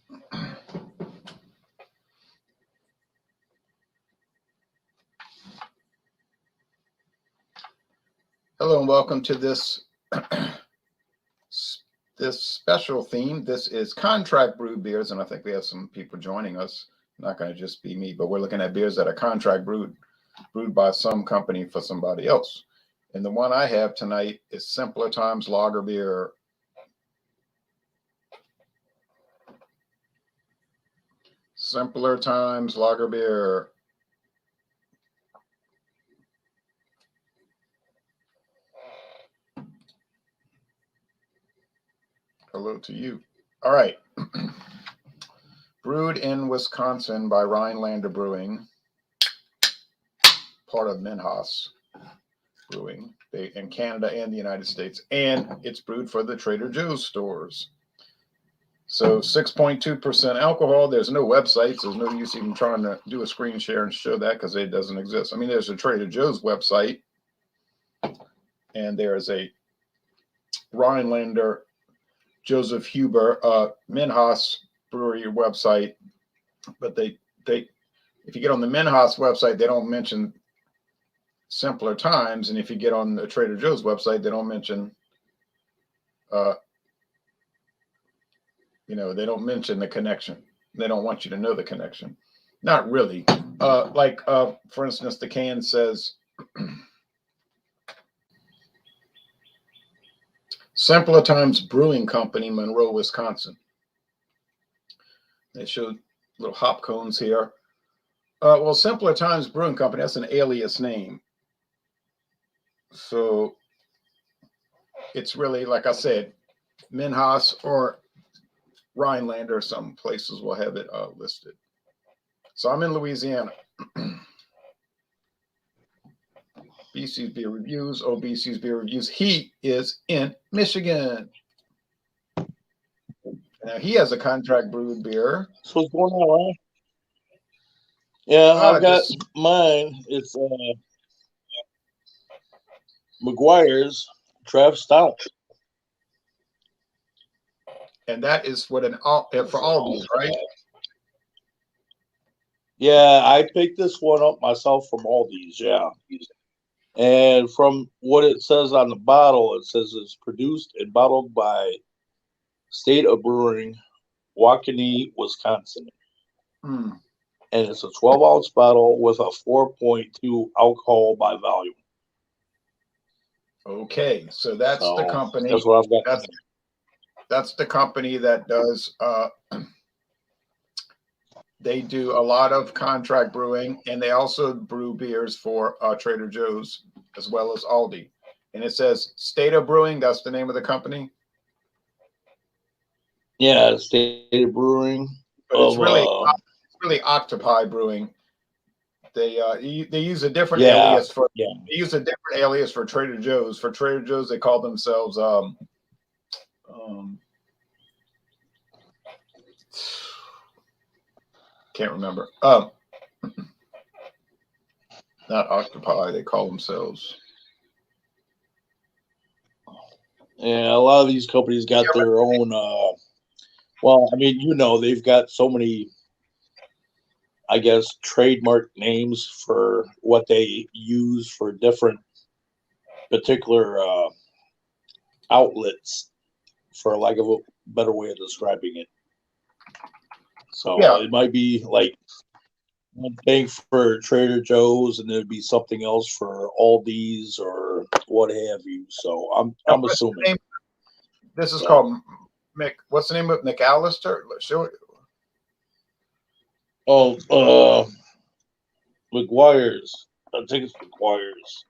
Hello and welcome to this special theme. This is Contract-Brewed Beers, and I think we have some people joining us. Not going to just be me, but we're looking at beers that are contract-brewed by some company for somebody else. And the one I have tonight is Simpler Times Lager Beer. Simpler Times Lager Beer. Hello to you. All right. Brewed in Wisconsin by Rhinelander Brewing, part of Minhas Brewing, in Canada and the United States. And it's brewed for the Trader Joe's stores. So 6.2% alcohol. There's no websites. There's no use even trying to do a screen share and show that because it doesn't exist. I mean, there's a Trader Joe's website, and there's a Rhinelander Joseph Huber Minhas Brewery website, but they if you get on the Minhas website, they don't mention Simpler Times, and if you get on the Trader Joe's website, they don't mention they don't mention the connection. They don't want you to know the connection. Not really. For instance, the can says Simpler Times Brewing Company, Monroe, Wisconsin. They showed little hop cones here. Well, Simpler Times Brewing Company, that's an alias name. So it's really, like I said, Minhas or Rhinelander. Some places will have it listed. So I'm in Louisiana. BC's Beer Reviews. Oh, BC's Beer Reviews. He is in Michigan. Now he has a contract brewed beer. So what's going on, right? Yeah, I've got mine. It's Maguire's Draft Stout. And that is for Aldi's, right? Yeah, I picked this one up myself from Aldi's, yeah. And from what it says on the bottle, it says it's produced and bottled by State of Brewing, Waukene, Wisconsin. And it's a 12-ounce bottle with a 4.2 alcohol by volume. Okay, so that's the company. That's what I've got. That's the company that does. They do a lot of contract brewing, and they also brew beers for Trader Joe's as well as Aldi. And it says State of Brewing. That's the name of the company. Yeah, State of Brewing. But it's really Octopi Brewing. They use a different alias for They use a different alias for Trader Joe's. For Trader Joe's, they call themselves can't remember. Not Octopi. They call themselves. Yeah, a lot of these companies got their own. Well, I mean, they've got so many, I guess, trademark names for what they use for different particular outlets, for lack of a better way of describing it. So it might be like one thing for Trader Joe's, and there'd be something else for Aldi's or what have you. So I'm assuming this is called what's the name of McAllister? Show it. Oh, Maguire's. I think it's Maguire's.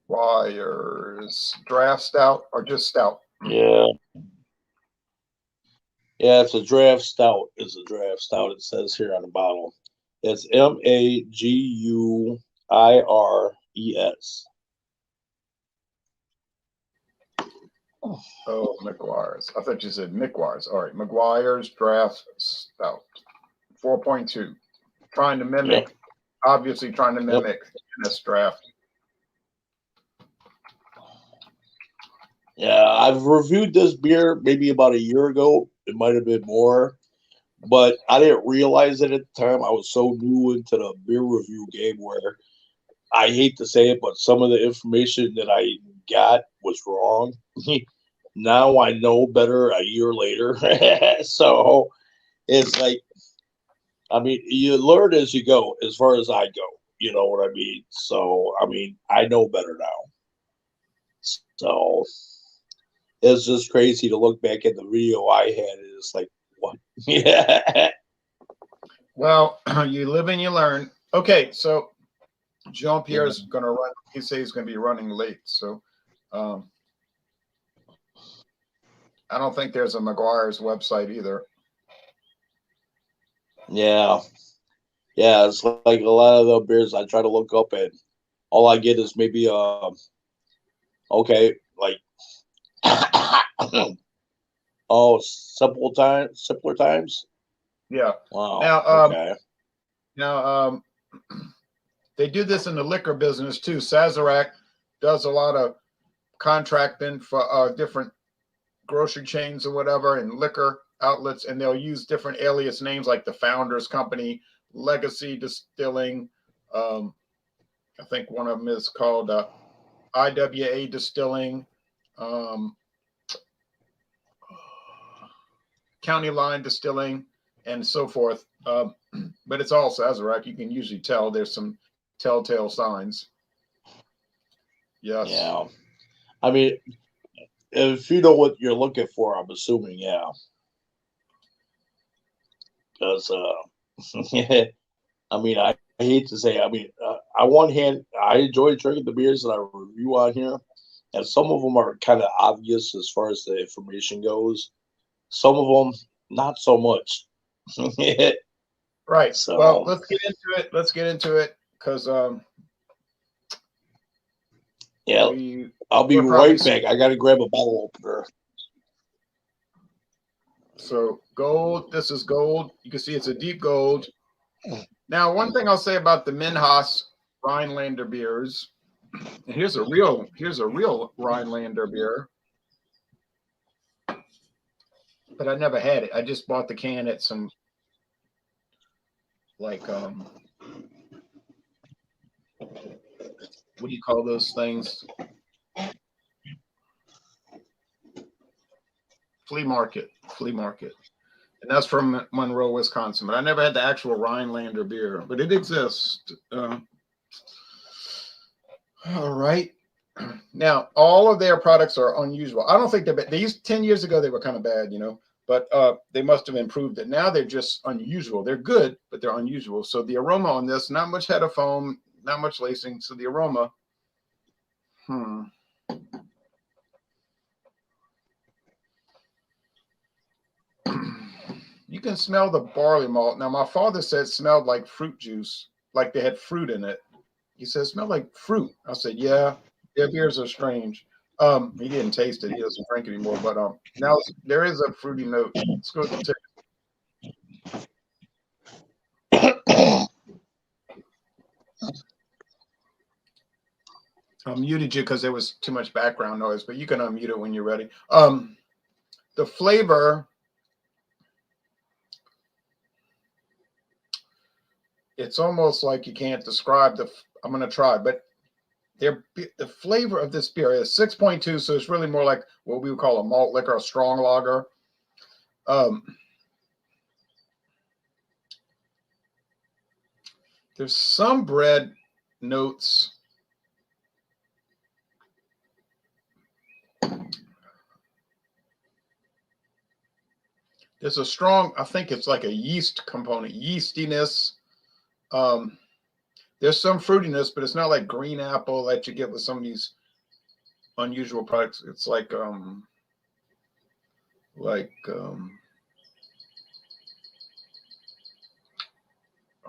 Maguire's Draft Stout or just Stout? Yeah. Yeah, it's a Draft Stout. It's a Draft Stout. It says here on the bottle. It's Maguires. Oh, Maguire's. I thought you said Maguire's. All right, Maguire's Draft Stout, 4.2. Trying to mimic, obviously trying to mimic this draft. Yeah, I've reviewed this beer maybe about a year ago, it might have been more, but I didn't realize it at the time. I was so new into the beer review game where I hate to say it, but some of the information that I got was wrong. Now I know better a year later. So it's like, I mean, you learn as you go, as far as I go. You know what I mean? So, I mean, I know better now. So it's just crazy to look back at the video I had. And it's like, what? Yeah. Well, you live and you learn. Okay, so Jean Pierre's going to run. He says he's going to be running late, so I don't think there's a Maguire's website either. Yeah. Yeah, it's like a lot of the beers I try to look up, and all I get is maybe okay, like oh, simpler times. Yeah. Wow. Now, Okay. now they do this in the liquor business too. Sazerac does a lot of contracting for different grocery chains or whatever, and liquor outlets, and they'll use different alias names like the Founders Company, Legacy Distilling. I think one of them is called IWA Distilling, County Line Distilling, and so forth. But it's all Sazerac. You can usually tell there's some telltale signs. Yes. Yeah. I mean, if you know what you're looking for, I'm assuming, yeah. Because, I mean, I hate to say, I mean, on one hand, I enjoy drinking the beers that I review on here, and some of them are kind of obvious as far as the information goes. Some of them, not so much. Right. So, well, let's get into it. Let's get into it because yeah, I'll be right back. I got to grab a bottle opener. So gold, this is gold. You can see it's a deep gold. Now, one thing I'll say about the Minhas Rhinelander beers, and here's a real Rhinelander beer, but I never had it. I just bought the can at some like what do you call those things? Flea market. And that's from Monroe, Wisconsin. But I never had the actual Rhinelander beer, but it exists. All right. Now, all of their products are unusual. I don't think they used 10 years ago, they were kind of bad, but they must have improved it. Now they're just unusual. They're good, but they're unusual. So the aroma on this, not much head of foam, not much lacing. So the aroma, you can smell the barley malt. Now, my father said it smelled like fruit juice, like they had fruit in it. He said, it smelled like fruit. I said, yeah, their beers are strange. He didn't taste it. He doesn't drink anymore. But now there is a fruity note. Let's go to the tip. I muted you because there was too much background noise, but you can unmute it when you're ready. The flavor, it's almost like you can't describe I'm going to try, but the flavor of this beer is 6.2, so it's really more like what we would call a malt liquor, a strong lager. There's some bread notes. There's a strong, I think it's like a yeast component, yeastiness. There's some fruitiness, but it's not like green apple that you get with some of these unusual products. It's like I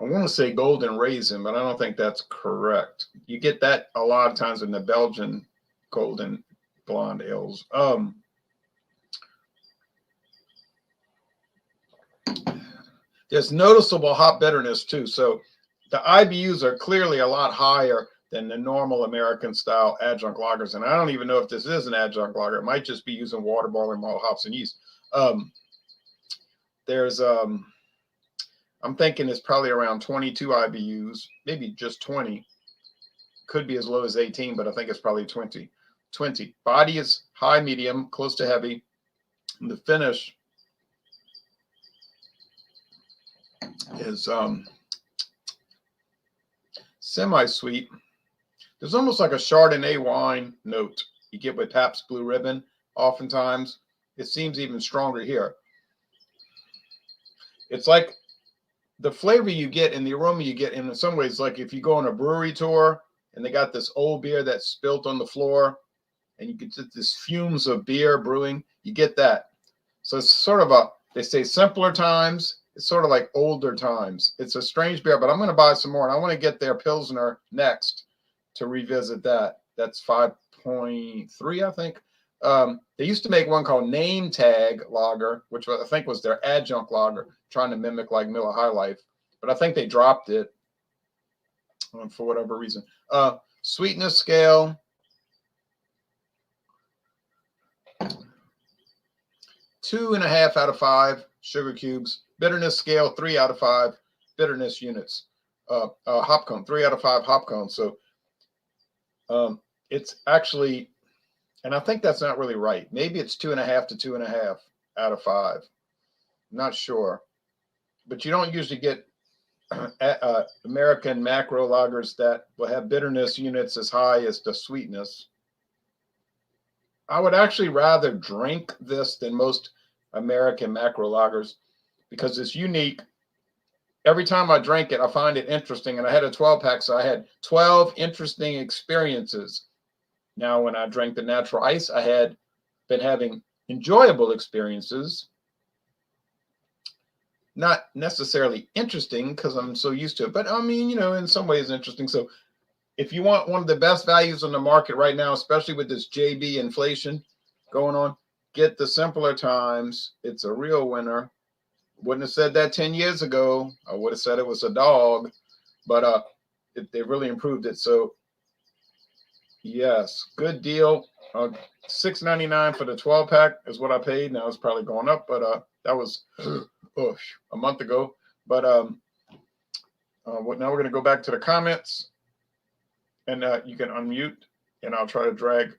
want to say golden raisin, but I don't think that's correct. You get that a lot of times in the Belgian golden blonde ales. There's noticeable hop bitterness too. So the IBUs are clearly a lot higher than the normal American style adjunct lagers. And I don't even know if this is an adjunct lager. It might just be using water, barley malt, hops, and yeast. there's I'm thinking it's probably around 22 IBUs, maybe just 20. Could be as low as 18, but I think it's probably 20. 20. Body is high, medium, close to heavy. And the finish is semi-sweet. There's almost like a Chardonnay wine note you get with Pabst Blue Ribbon. Oftentimes, it seems even stronger here. It's like the flavor you get and the aroma you get in some ways, like if you go on a brewery tour and they got this old beer that's spilt on the floor and you get this fumes of beer brewing, you get that. So it's sort of they say simpler times. It's sort of like older times. It's a strange beer, but I'm going to buy some more. And I want to get their Pilsner next to revisit that. That's 5.3, I think. They used to make one called Name Tag Lager, which I think was their adjunct lager, trying to mimic like Miller High Life. But I think they dropped it for whatever reason. Sweetness scale. 2.5 out of 5 sugar cubes. Bitterness scale 3 out of 5 bitterness units. Hop cone 3 out of 5 hop cones. So it's actually, and I think that's not really right. Maybe it's 2.5 to 2.5 out of 5. I'm not sure, but you don't usually get American macro lagers that will have bitterness units as high as the sweetness. I would actually rather drink this than most American macro lagers because it's unique. Every time I drink it, I find it interesting. And I had a 12-pack, so I had 12 interesting experiences. Now, when I drank the natural ice, I had been having enjoyable experiences. Not necessarily interesting because I'm so used to it, but I mean, in some ways interesting. So if you want one of the best values on the market right now, especially with this JB inflation going on, get the simpler times. It's a real winner. Wouldn't have said that 10 years ago. I would have said it was a dog, but they really improved it. So yes, good deal. $6.99 for the 12-pack is what I paid. Now it's probably going up, but that was a month ago. But now we're going to go back to the comments, and you can unmute, and I'll try to drag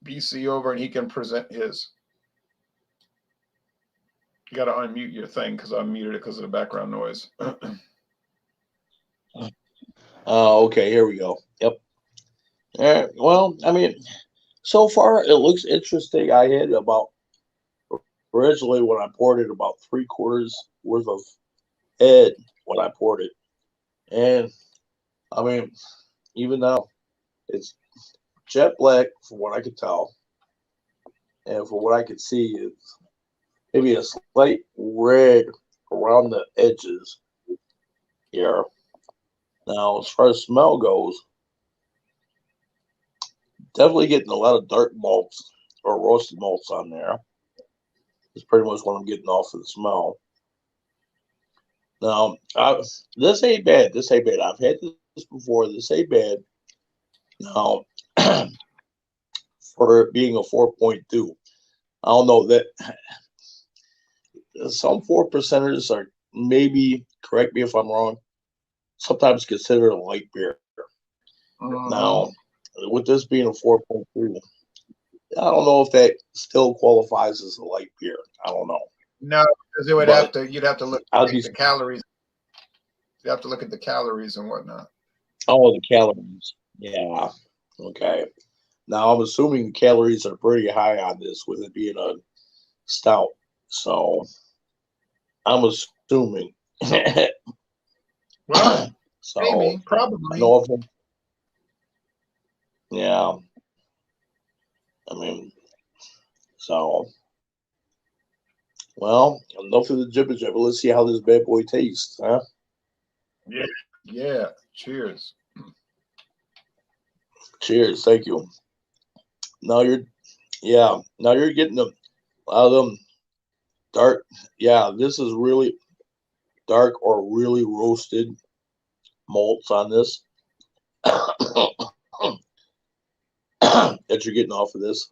BC over, and he can present his. You got to unmute your thing because I muted it because of the background noise. Okay, here we go. Yep. All right. Well, I mean, so far it looks interesting. I had about originally when I poured it about 3/4 worth of head when I poured it, and I mean, even now it's jet black from what I could tell, and from what I could see, it's maybe a slight red around the edges here. Now, as far as smell goes, definitely getting a lot of dark malts or roasted malts on there. It's pretty much what I'm getting off of the smell. Now, this ain't bad. This ain't bad. I've had this before. This ain't bad. Now, for it being a 4.2, I don't know that some 4%ers are maybe, correct me if I'm wrong, sometimes considered a light beer. Now, with this being a 4.3, I don't know if that still qualifies as a light beer. I don't know. No, because it would you'd have to look at the calories. You have to look at the calories and whatnot. Oh, the calories. Yeah. Okay. Now, I'm assuming the calories are pretty high on this with it being a stout. So, I'm assuming. Well, so, maybe, probably. Yeah. I mean, so, well, enough of the jibber jabber. Let's see how this bad boy tastes, huh? Yeah. Yeah. Cheers. Cheers. Thank you. Now you're getting a lot of them dark. Yeah, this is really dark or really roasted malts on this that you're getting off of this.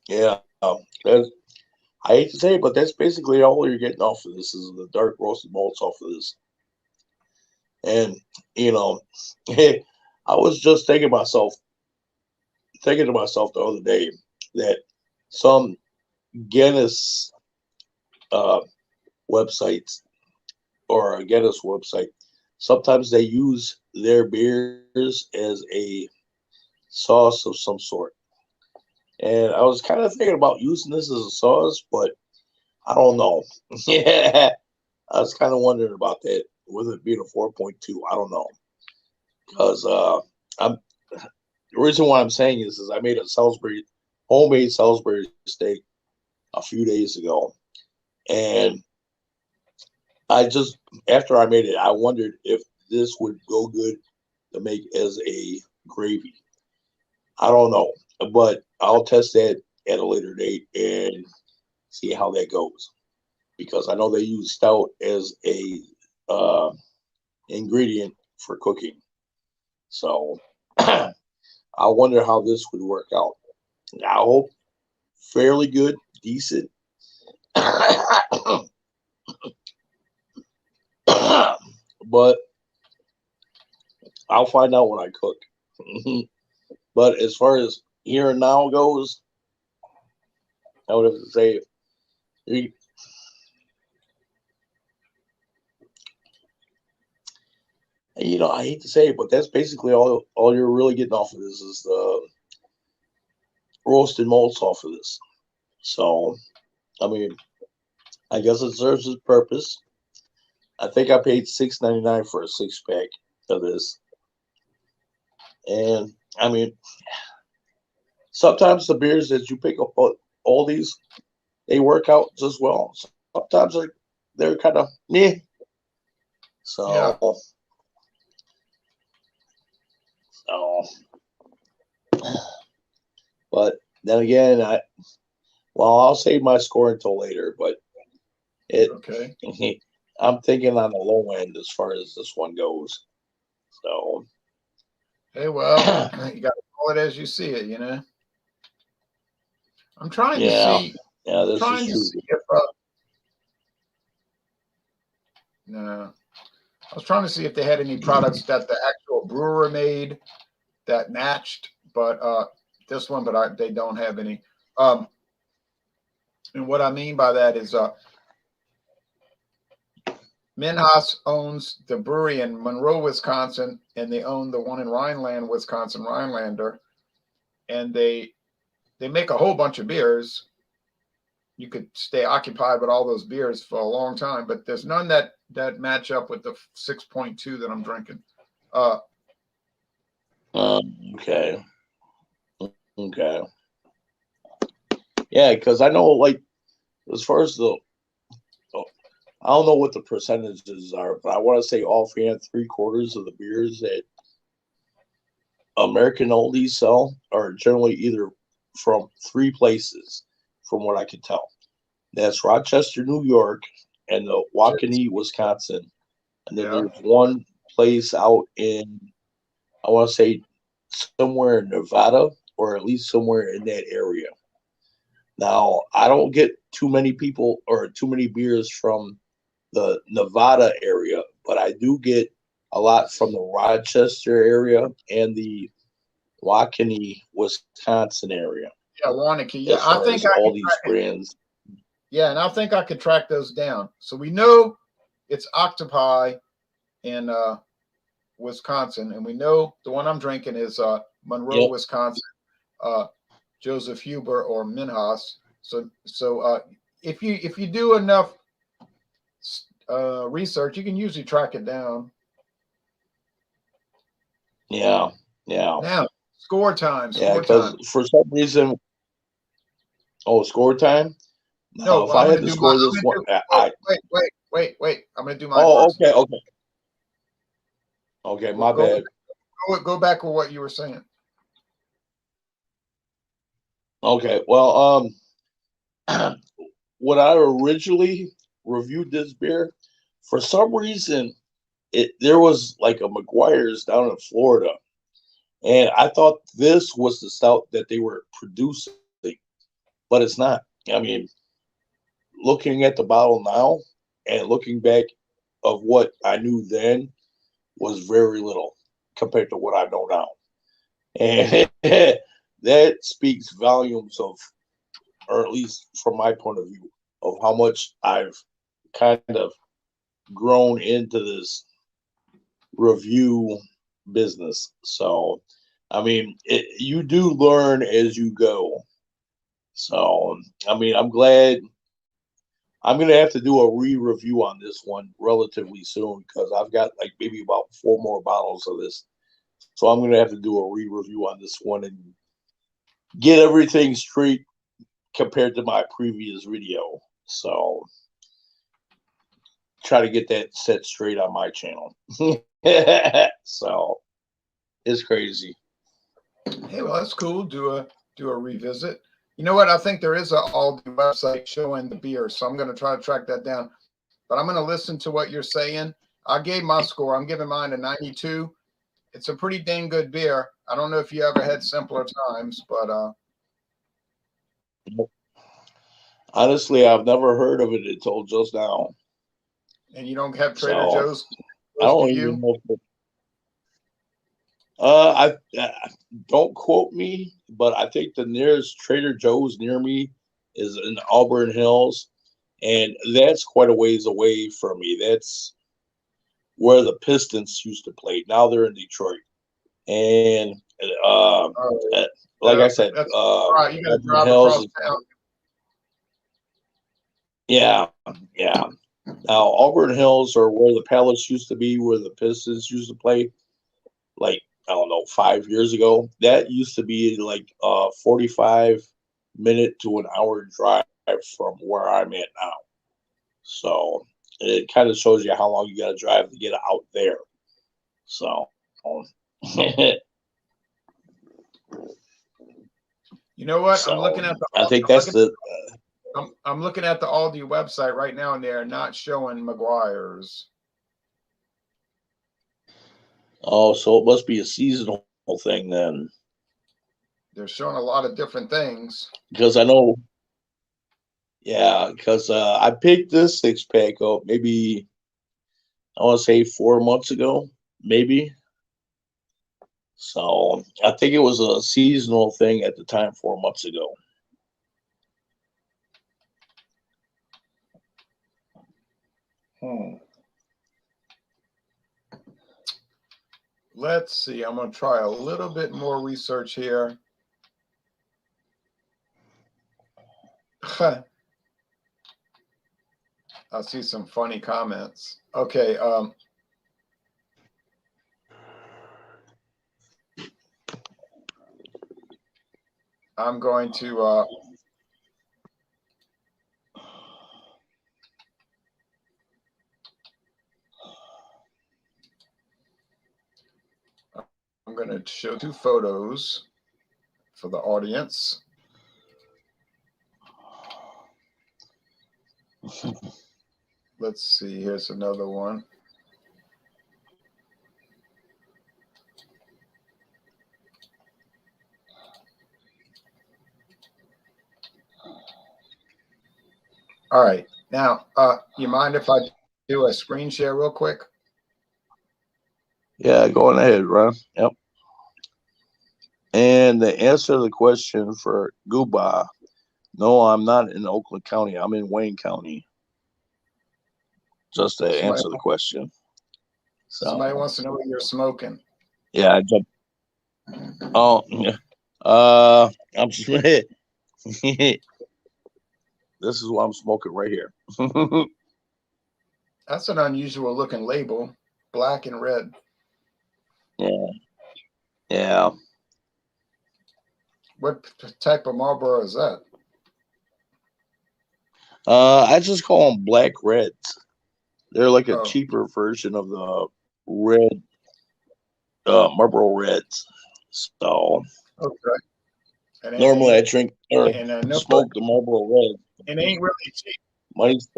Yeah. That's, I hate to say it, but that's basically all you're getting off of this is the dark roasted malts off of this. And you know, I was just thinking to myself the other day that some Guinness uh, websites or a Guinness website, sometimes they use their beers as a sauce of some sort. And I was kind of thinking about using this as a sauce, but I don't know. Yeah, I was kind of wondering about that with it being a 4.2. I don't know because I'm the reason why I'm saying is I made a Salisbury homemade Salisbury steak a few days ago, and I just after I made it, I wondered if this would go good to make as a gravy. I don't know, but I'll test that at a later date and see how that goes because I know they use stout as a uh, ingredient for cooking. So I wonder how this would work out. I hope fairly good, decent. But I'll find out when I cook. But as far as here and now goes, I would have to say, you I hate to say it, but that's basically all you're really getting off of this is the roasted malts off of this. So, I mean, I guess it serves its purpose. I think I paid $6.99 for a 6 pack of this, and I mean, sometimes the beers that you pick up, all these, they work out just well. Sometimes they're kind of meh. Yeah. So, so, but then again, I'll save my score until later. But it, Okay. I'm thinking on the low end as far as this one goes. So, Hey, well, you got to call it as you see it, you know. I'm trying to yeah, see. yeah, I'm this is trying to true. see if no. I was trying to see if they had any products that the actual brewer made that matched, but this one, but they don't have any. Um, and what I mean by that is Minhas owns the brewery in Monroe, Wisconsin, and they own the one in Rhineland, Wisconsin, Rhinelander, and they make a whole bunch of beers. You could stay occupied with all those beers for a long time, but there's none that match up with the 6.2 that I'm drinking. Uh, Okay, okay, yeah, because I know like as far as I don't know what the percentages are, but I want to say offhand, 3/4 of the beers that American oldies sell are generally either from three places, from what I can tell. That's Rochester, New York, and the Waukene, Wisconsin. And then yeah, there's one place out in, I want to say, somewhere in Nevada, or at least somewhere in that area. Now, I don't get too many people or too many beers from the Nevada area, but I do get a lot from the Rochester area and the Waukene, Wisconsin area, yeah, Warnicky. Yeah, as I far think as I all could. these brands. Yeah, and I think I could track those down. So we know it's Octopi in Wisconsin, and we know the one I'm drinking is Monroe, Yep. Wisconsin. Uh, Joseph Huber or Minhas. So if you do enough research, you can usually track it down. Yeah. Yeah. Now, score time, Yeah. score Because time. for some reason, oh, score time. Now, No, if well, I'm I going had to to do my. score I'm this going one, to do. Wait, I wait, wait, wait, wait. I'm going to do mine oh, first. okay, okay, okay. Go My go bad. go back with what you were saying. Okay. Well, when I originally reviewed this beer, for some reason, there was like a Maguire's down in Florida, and I thought this was the stout that they were producing. but it's not. I mean, looking at the bottle now and looking back of what I knew then was very little compared to what I know now. And that speaks volumes of, or at least from my point of view, of how much I've kind of grown into this review business. So, I mean, you do learn as you go. So, I mean, I'm glad. I'm going to have to do a re-review on this one relatively soon because I've got like maybe about 4 more bottles of this. So I'm going to have to do a re-review on this one and get everything straight compared to my previous video. So try to get that set straight on my channel. So it's crazy. Hey, well, that's cool. Do a revisit. You know what? I think there is a Aldi website showing the beer, so I'm going to try to track that down. But I'm going to listen to what you're saying. I gave my score. I'm giving mine a 92. It's a pretty dang good beer. I don't know if you ever had simpler times, but honestly, I've never heard of it until just now. And you don't have Trader Joe's I don't close to even you? know if I don't quote me, but I think the nearest Trader Joe's near me is in Auburn Hills, and that's quite a ways away from me. That's where the Pistons used to play. Now they're in Detroit, and like I said, All right, you got to Auburn drive Hills across is, town. yeah. Now Auburn Hills are where the Palace used to be, where the Pistons used to play. Like, I don't know, 5 years ago. That used to be like a 45-minute to an hour drive from where I'm at now. So it kind of shows you how long you got to drive to get out there. So, You know what? so I'm looking at the. I think that's the. I'm looking at the Aldi website right now, and they're not showing Maguire's. Oh, so it must be a seasonal thing then. They're showing a lot of different things. Because I know, yeah, because I picked this 6-pack up maybe, I want to say 4 months ago, maybe. So I think it was a seasonal thing at the time 4 months ago. Let's see. I'm going to try a little bit more research here. I see some funny comments. Okay. I'm going to show 2 photos for the audience. Let's see. Here's another one. All right. Now, you mind if I do a screen share real quick? Yeah, going ahead, Ron. Yep. And the answer to the question for Guba, no, I'm not in Oakland County. I'm in Wayne County. Just to answer the question. So, somebody wants to know what you're smoking. Yeah, I jumped. Oh, yeah. I'm this is what I'm smoking right here. That's an unusual looking label, black and red. Yeah. What type of Marlboro is that? I just call them black reds. They're like a Oh. cheaper version of the red Marlboro Reds. So normally I drink or smoke the Marlboro Red. It ain't really cheap. Money's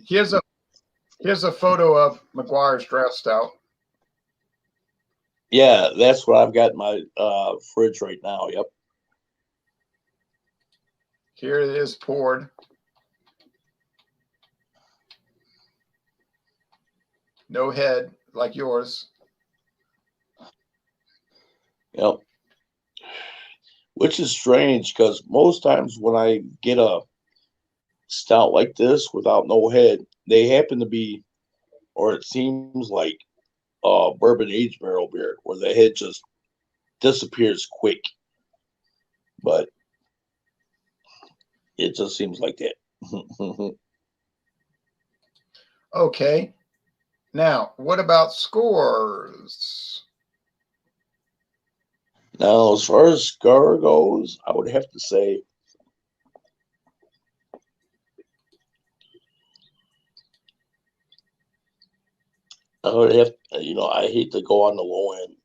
Here's a photo of Maguire's draft stout. Yeah, that's what I've got in my fridge right now. Yep. Here it is poured. No head like yours. Yep. Which is strange because most times when I get a stout like this without no head, they happen to be, or it seems like, bourbon aged barrel beer where the head just disappears quick. But it just seems like that. Okay. Now, what about scores? Now, as far as score goes, I would have to say I hate to go on the low end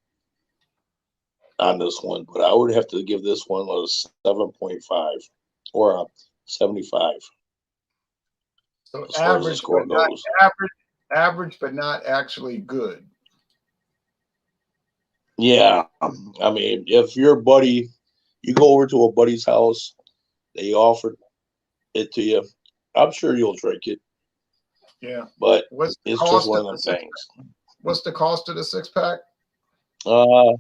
on this one, but I would have to give this one a 7.5 or a 75 So as far as the score goes. average, but not actually good. Yeah, I mean, if your buddy, you go over to a buddy's house, they offer it to you, I'm sure you'll drink it. Yeah. But What's the it's cost just one of of them the things. What's the cost of the 6-pack? I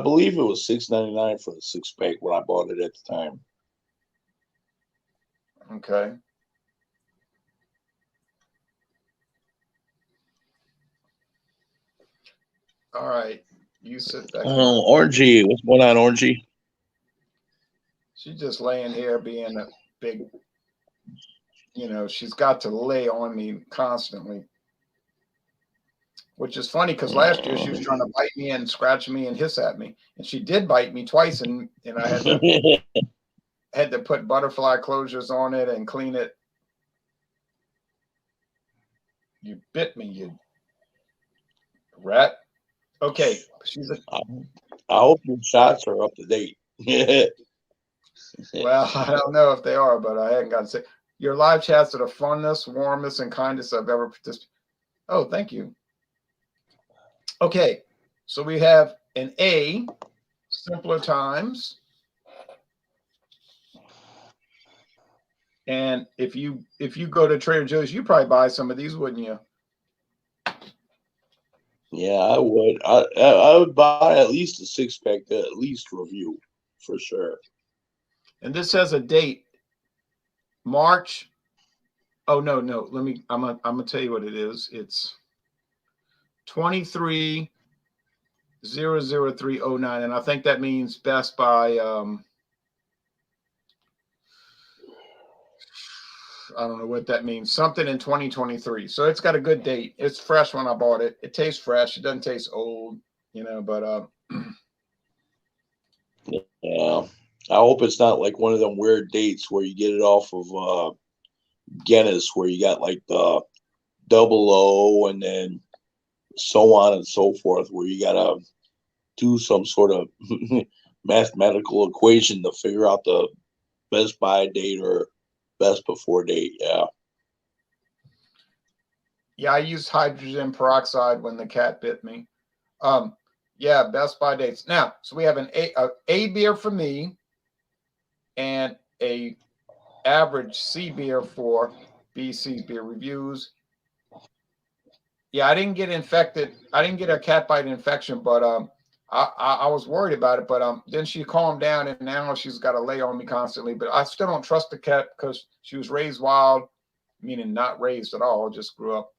believe it was $6.99 for the 6-pack when I bought it at the time. Okay. All right. You sit back. Orangey, what's going on, Orangey? She's just laying here being a big, she's got to lay on me constantly. Which is funny because last year she was trying to bite me and scratch me and hiss at me. And she did bite me twice, and I had to put butterfly closures on it and clean it. You bit me, you rat. Okay. I hope your shots are up to date. Well, I don't know if they are, but I hadn't gotten sick. Your live chats are the funnest, warmest, and kindest I've ever participated. Oh, thank you. Okay, so we have an A, Simpler Times. And if you go to Trader Joe's, you probably buy some of these, wouldn't you? Yeah, I would. I would buy at least a 6-pack to at least review for sure. And this has a date, March. Oh no. I'm gonna tell you what it is. It's 23/003/09, and I think that means best by I don't know what that means. Something in 2023. So it's got a good date. It's fresh when I bought it. It tastes fresh. It doesn't taste old, but yeah. I hope it's not like one of them weird dates where you get it off of Guinness, where you got like the 00 and then so on and so forth, where you gotta do some sort of mathematical equation to figure out the best by date or best before date. Yeah, I used hydrogen peroxide when the cat bit me. Yeah, best by dates. Now, so we have an A beer for me and a average C beer for BC's Beer Reviews. Yeah, I didn't get infected. I didn't get a cat bite infection, but I was worried about it. But then she calmed down, and now she's got to lay on me constantly. But I still don't trust the cat because she was raised wild, meaning not raised at all, just grew up.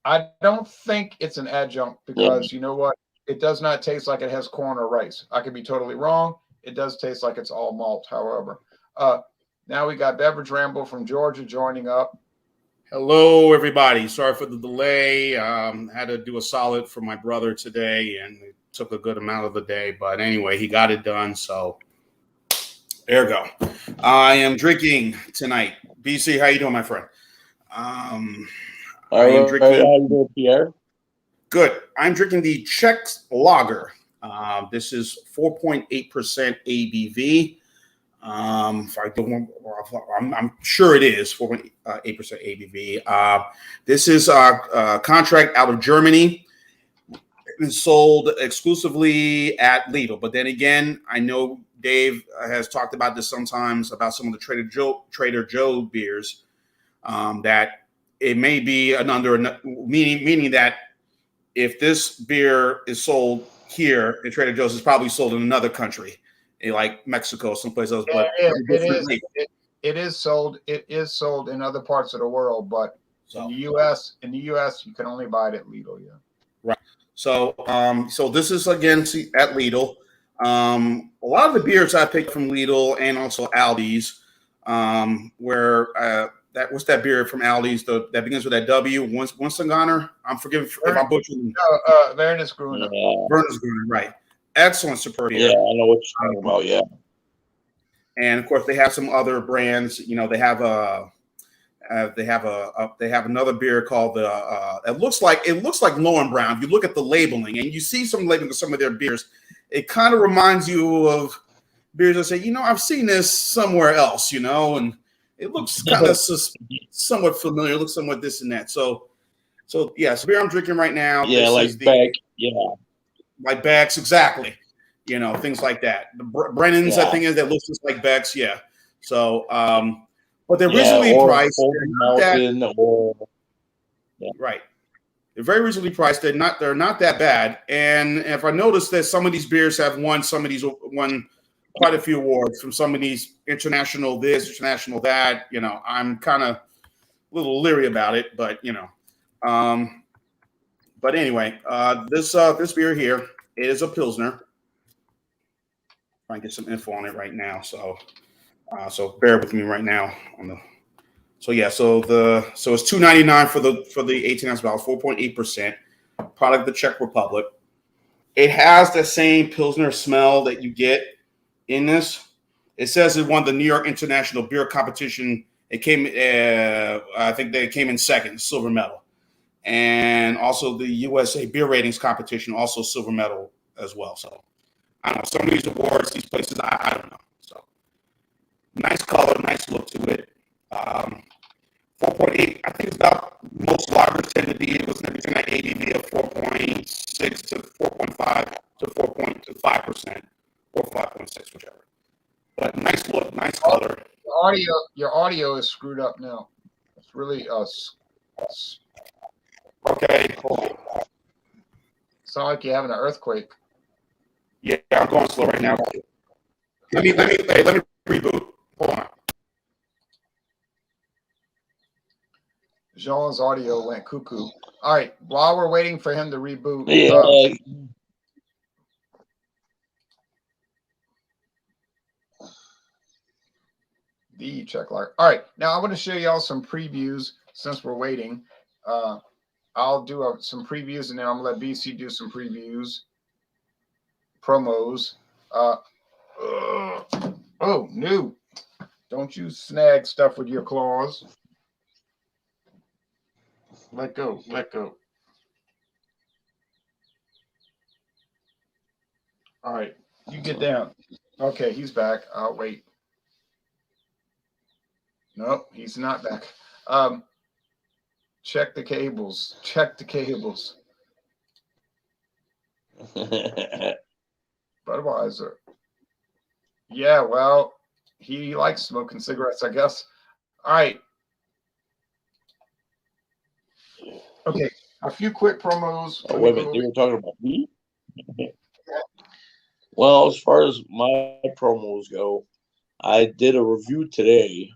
I don't think it's an adjunct because you know what? It does not taste like it has corn or rice. I could be totally wrong. It does taste like it's all malt, however. Now we got Beverage Ramble from Georgia joining up. Hello, everybody. Sorry for the delay. Had to do a solid for my brother today, and it took a good amount of the day. But anyway, he got it done. So there we go. I am drinking tonight. BC, how you doing, my friend? I am drinking. How you doing, Pierre? Good. I'm drinking the Czech Lager. This is 4.8% ABV. If I don't, I'm sure it is 4.8% ABV. This is a contract out of Germany. It's sold exclusively at Lidl. But then again, I know Dave has talked about this sometimes about some of the Trader Joe beers, that it may be meaning that if this beer is sold here in Trader Joe's, it's probably sold in another country, like Mexico, someplace else. But it is sold. It is sold in other parts of the world, but in the U.S., you can only buy it at Lidl. Yeah. Right. So, so this is again at Lidl. A lot of the beers I picked from Lidl and also Aldi's, where what's that beer from Aldi's that begins with that W? Winstongarner. I'm forgiven if I'm butchering. Wernesgrüner. Wernesgrüner, right? Excellent, superb beer. Yeah, I know what you're talking about. Yeah. And of course, they have some other brands. You know, they have another beer called it looks like Lowenbraun. If you look at the labeling and you see some labeling of some of their beers, it kind of reminds you of beers that say, you know, I've seen this somewhere else, you know, and it looks kind of somewhat familiar. It looks somewhat this and that. So yeah, so beer I'm drinking right now. Yeah, like Beck. Yeah, like Beck's, exactly. You know, things like that. The Brennan's, I think, that looks just like Beck's. Yeah. So, but they're reasonably priced. Right. They're very reasonably priced. They're not that bad. And if I notice that some of these beers have won quite a few awards from some of these international this, international that, you know, I'm kind of a little leery about it, but you know. But anyway, this beer here is a pilsner. Trying to get some info on it right now, so bear with me right now on the. So it's $2.99 for the 18 ounce bottle, 4.8%, product of the Czech Republic. It has the same pilsner smell that you get in this. It says it won the New York International Beer Competition. It came, I think they came in second, silver medal, and also the USA Beer Ratings Competition, also silver medal as well. So I don't know, some of these awards, these places, I don't know. So nice color, nice look to it. 4.8, I think it's about most lagers tend to be. It was between that ABV of 4.6 to 4.5 to 4.5% or 5.6, whichever. But nice look, nice color. Your audio is screwed up now. It's really okay. Cool. Sound like you're having an earthquake. Yeah, I'm going slow right now. Let me reboot. Hold on. Jean's audio went cuckoo. All right, while we're waiting for him to reboot. The Czech lager. All right, now I want to show y'all some previews since we're waiting. I'll do some previews, and then I'm going to let BC do some previews, promos. Oh, no. Don't you snag stuff with your claws. Let go. All right, you get down. Okay, he's back. I'll wait. Nope, he's not back. Check the cables. Budweiser. Yeah, well, he likes smoking cigarettes, I guess. All right. Okay, a few quick promos. Oh, wait a minute, you were talking about me? Well, as far as my promos go, I did a review today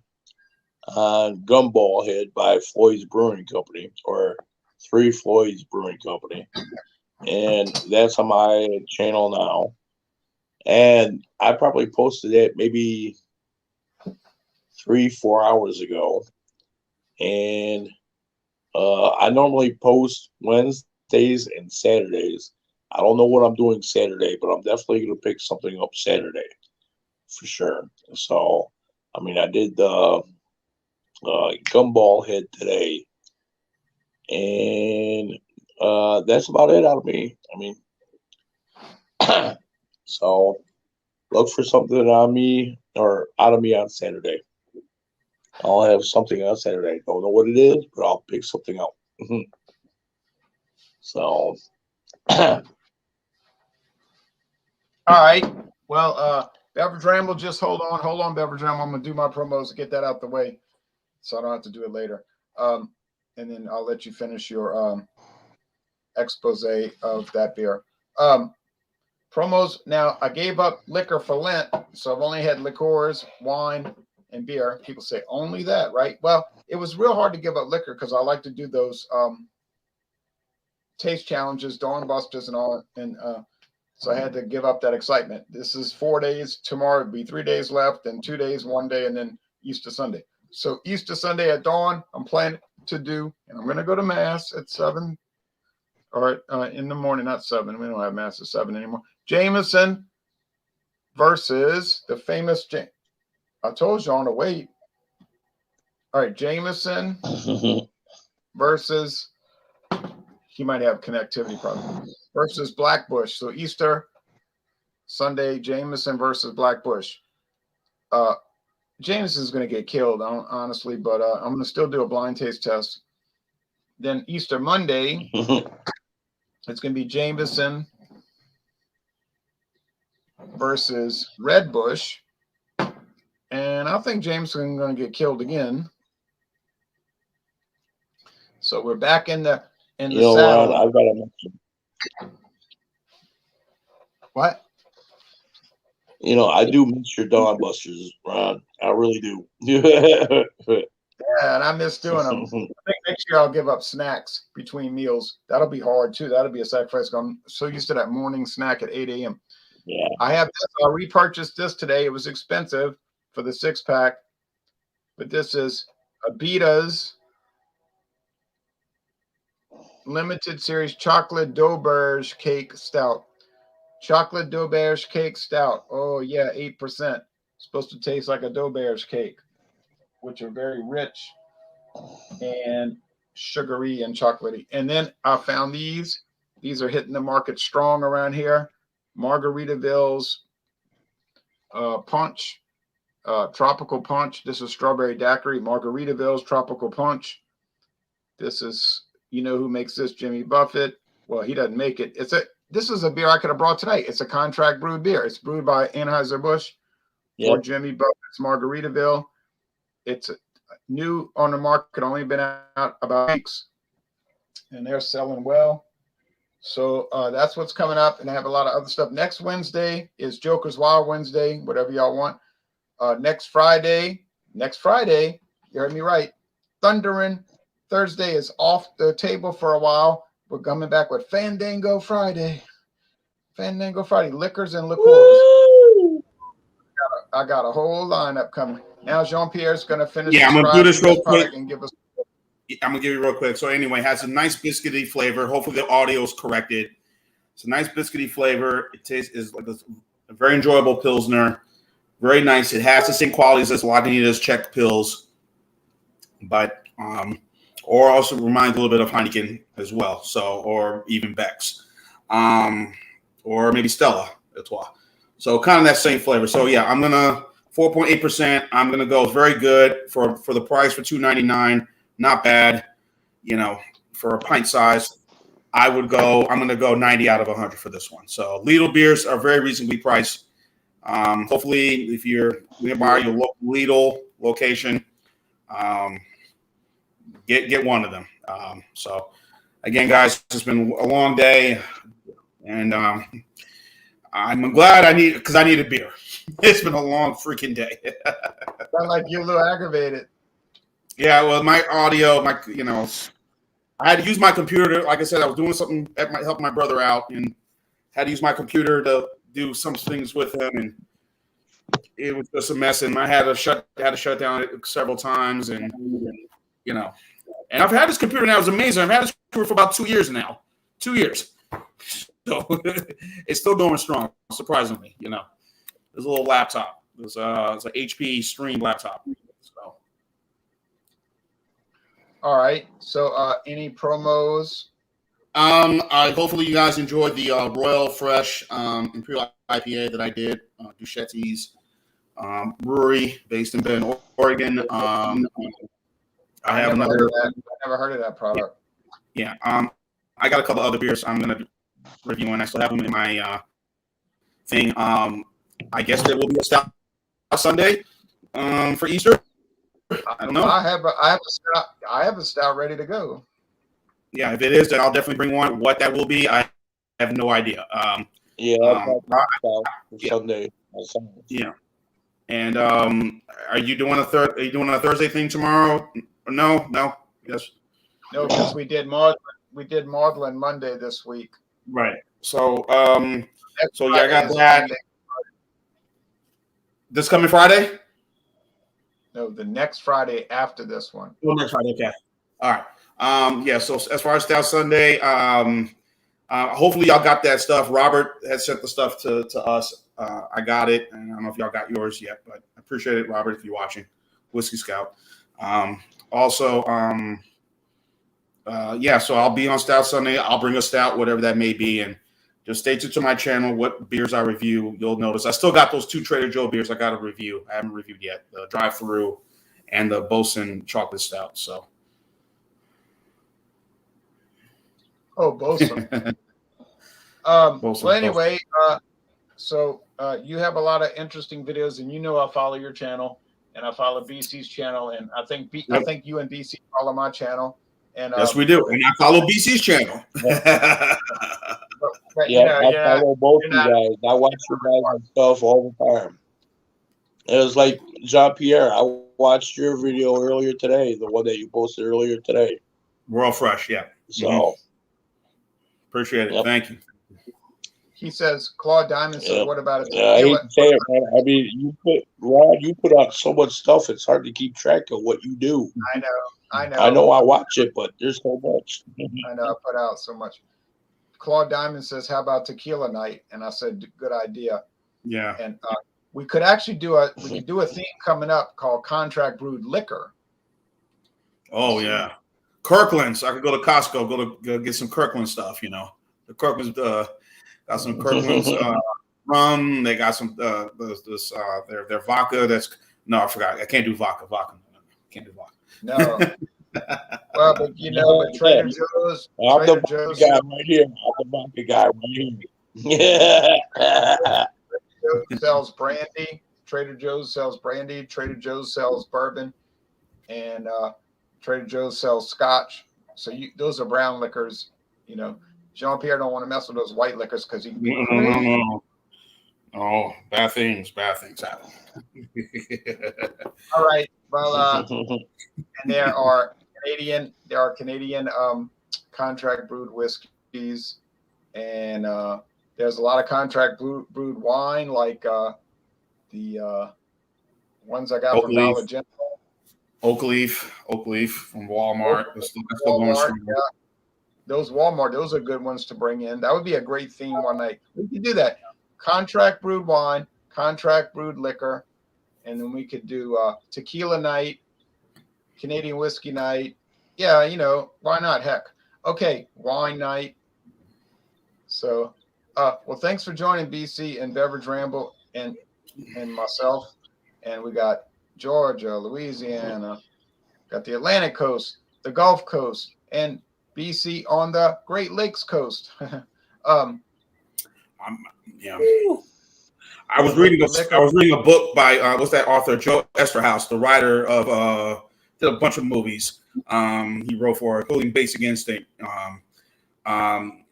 on Gumball Head by Floyd's Brewing Company, or Three Floyd's Brewing Company. And that's on my channel now. And I probably posted it maybe 3-4 hours ago. And I normally post Wednesdays and Saturdays. I don't know what I'm doing Saturday, but I'm definitely going to pick something up Saturday for sure. So, I mean, I did the Gumball Head today, and that's about it out of me. I mean, so look for something on me or out of me on Saturday. I'll have something on Saturday. Don't know what it is, but I'll pick something up. So, all right. Well, Beverage Ramble, just hold on, Beverage Ramble. I'm gonna do my promos to get that out the way, so I don't have to do it later. And then I'll let you finish your expose of that beer. Promos. Now I gave up liquor for Lent, so I've only had liqueurs, wine, and beer. People say only that, right? Well, it was real hard to give up liquor because I like to do those taste challenges, Dawn Busters, and all, and so I had to give up that excitement. This is 4 days. Tomorrow it'd be 3 days left, and 2 days, 1 day, and then Easter Sunday. So Easter Sunday at dawn, I'm planning to do, and I'm going to go to Mass at 7, or in the morning, not 7. We don't have Mass at 7 anymore. Jameson versus the famous I told you on the wait. All right, Jameson versus, he might have connectivity problems, versus Blackbush. So Easter Sunday, Jameson versus Blackbush. Jameson's going to get killed, honestly, but I'm going to still do a blind taste test. Then Easter Monday, it's going to be Jameson versus Redbush. And I think Jameson is going to get killed again. So we're back in the saddle. Ron, I've got to mention. What? I do miss your Dawn Busters, Ron. I really do. Yeah, and I miss doing them. I think next year I'll give up snacks between meals. That'll be hard too. That'll be a sacrifice. I'm so used to that morning snack at 8 a.m. Yeah. I have this. I repurchased this today. It was expensive for the 6-pack, but this is Abita's limited series chocolate Dauberge cake stout. Chocolate Dauberge cake stout. Oh yeah, 8%. Supposed to taste like a Dauberge cake, which are very rich and sugary and chocolatey. And then I found these. These are hitting the market strong around here. Margaritaville's punch, tropical punch. This is strawberry daiquiri. Margaritaville's tropical punch. This is, you know who makes this? Jimmy Buffett. Well, he doesn't make it. This is a beer I could have brought tonight. It's a contract-brewed beer. It's brewed by Anheuser-Busch for Jimmy Buffett's Margaritaville. It's new on the market, only been out about weeks, and they're selling well. So that's what's coming up, and I have a lot of other stuff. Next Wednesday is Joker's Wild Wednesday, whatever y'all want. Next Friday, you heard me right, Thundering Thursday is off the table for a while. We're coming back with Fandango Friday. Liquors and liqueurs. Woo! I got a whole lineup coming. Now Jean-Pierre's going to finish. Yeah, I'm going to do this real quick. And give us. I'm going to give you real quick. So anyway, it has a nice biscuity flavor. Hopefully the audio is corrected. It's a nice biscuity flavor. It tastes like a very enjoyable Pilsner. Very nice. It has the same qualities as Lagunitas Czech Pils, but or also reminds a little bit of Heineken as well. So, or even Beck's, or maybe Stella Artois. So kind of that same flavor. So yeah, I'm gonna 4.8%. I'm gonna go very good for the price for $2.99. Not bad, for a pint size. I'm gonna go 90 out of 100 for this one. So Lidl beers are very reasonably priced. Hopefully, if you're nearby your local Lidl location, get one of them. So again, guys, it's been a long day, and I'm glad I need a beer. It's been a long freaking day. Sound like you're a little aggravated. Yeah, well, my audio, I had to use my computer. Like I said, I was doing something that might help my brother out, and had to use my computer to do some things with him, and it was just a mess. And I had to shut down it several times, and and I've had this computer now. It's amazing. I've had this computer for about 2 years now. 2 years. So it's still going strong, surprisingly. It's a little laptop. It's an HP Stream laptop. So. All right. So any promos? Hopefully you guys enjoyed the Royal Fresh Imperial IPA that I did. Duchetti's brewery based in Bend, Oregon. I have another. I never heard of that product. Yeah. I got a couple other beers I'm gonna be reviewing. I still have them in my thing. I guess there will be a stout Sunday for Easter. I don't know. I have a stout ready to go. Yeah, if it is, then I'll definitely bring one. What that will be, I have no idea. Yeah, Sunday. Yeah. And are you doing a Thursday thing tomorrow? No. Yes. No, because we did Maudlin Monday this week. Right. So Next I got Friday that. Sunday. This coming Friday? No, the next Friday after this one. Oh, next Friday. Okay. All right. Yeah. So as far as Stout Sunday, hopefully y'all got that stuff. Robert has sent the stuff to us. I got it, and I don't know if y'all got yours yet, but I appreciate it, Robert, if you're watching. Whiskey Scout. So I'll be on Stout Sunday. I'll bring a stout, whatever that may be, and just stay tuned to my channel. What beers I review, you'll notice. I still got those 2 Trader Joe beers I got to review. I haven't reviewed yet. The drive-through and the Bosun chocolate stout. So. Oh, Bosun. Well, anyway, you have a lot of interesting videos, and I follow your channel, and I follow BC's channel, and I think you and BC follow my channel. And yes, we do, and I follow BC's channel. I follow both you guys. I watch you guys' stuff all the time. It was like Jean-Pierre. I watched your video earlier today, the one that you posted earlier today. We're all fresh, yeah. So appreciate it. Thank you. He says, Claude Diamond says, what about it? I hate to say it, man. I mean, you put out so much stuff, it's hard to keep track of what you do. I know. I know I watch it, but there's so much. I know I put out so much. Claude Diamond says, how about tequila night? And I said, good idea. Yeah. And we could actually do a theme coming up called Contract-Brewed Liquor. Oh, yeah. Kirkland's. I could go to Costco, go get some Kirkland stuff, The Kirkland's got some Kirkland's rum. They got some their vodka. I forgot. I can't do vodka. Can't do vodka. No. Well, but Trader Joe's. I'm the vodka guy right here. Yeah. Sells brandy. Trader Joe's sells brandy. Trader Joe's sells bourbon, and Trader Joe's sells scotch. So those are brown liquors. Jean-Pierre don't want to mess with those white liquors because he can be crazy. No. Oh, bad things happen. All right. Well, and there are Canadian contract brewed whiskeys, and there's a lot of contract brewed wine, like the ones I got from Dollar General. Oak Leaf from Walmart. Walmart, yeah. Those Walmart, those are good ones to bring in. That would be a great theme one night. We could do that. Contract brewed wine, contract brewed liquor, and then we could do tequila night, Canadian whiskey night. Yeah, why not? Heck. Okay, wine night. So, well, thanks for joining BC and Beverage Ramble and myself. And we got Georgia, Louisiana, got the Atlantic coast, the Gulf Coast, and BC on the Great Lakes coast. I was reading a book by what's that author, Joe Esterhaus, the writer of did a bunch of movies. He wrote for including Basic Instinct.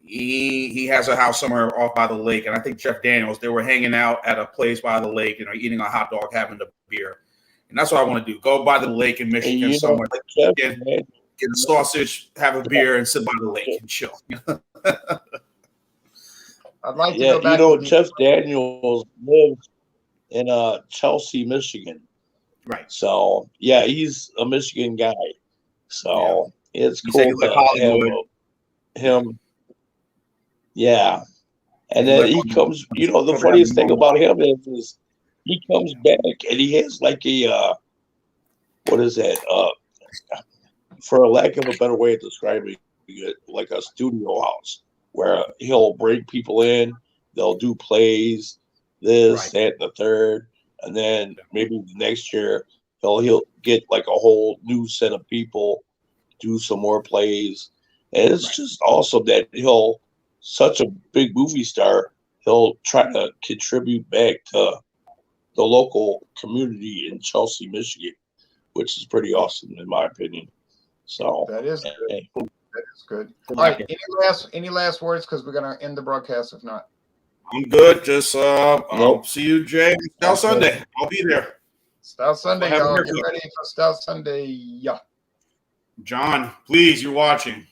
He has a house somewhere off by the lake, and I think Jeff Daniels, they were hanging out at a place by the lake, eating a hot dog, having a beer. And that's what I want to do. Go by the lake in Michigan somewhere. Get a sausage, have a beer, and sit by the lake and chill. I'd like to go back. Jeff Daniels lives in Chelsea, Michigan. Right. So, yeah, he's a Michigan guy. So, it's cool to have him. Yeah. And then he comes, the funniest thing about him is he comes back and he has like a, what is that? For a lack of a better way of describing it, like a studio house where he'll bring people in, they'll do plays, this, that, and the third, and then maybe the next year he'll get like a whole new set of people, do some more plays, and it's just awesome that such a big movie star, he'll try to contribute back to the local community in Chelsea, Michigan, which is pretty awesome in my opinion. So That is good. hey, That is good. All right. Any last words? Because we're gonna end the broadcast if not. I'm good. Just I'll Nope. see you, Jay, Stout Sunday. I'll be there. Stout Sunday, Have a y'all. good Get one. ready for Stout Sunday. Yeah. John, please, you're watching.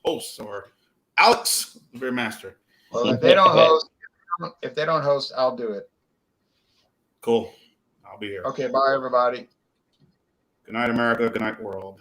Host or Alex, the beer master. Well, if they don't host, I'll do it. Cool. I'll be here. Okay. Bye, everybody. Good night, America. Good night, world.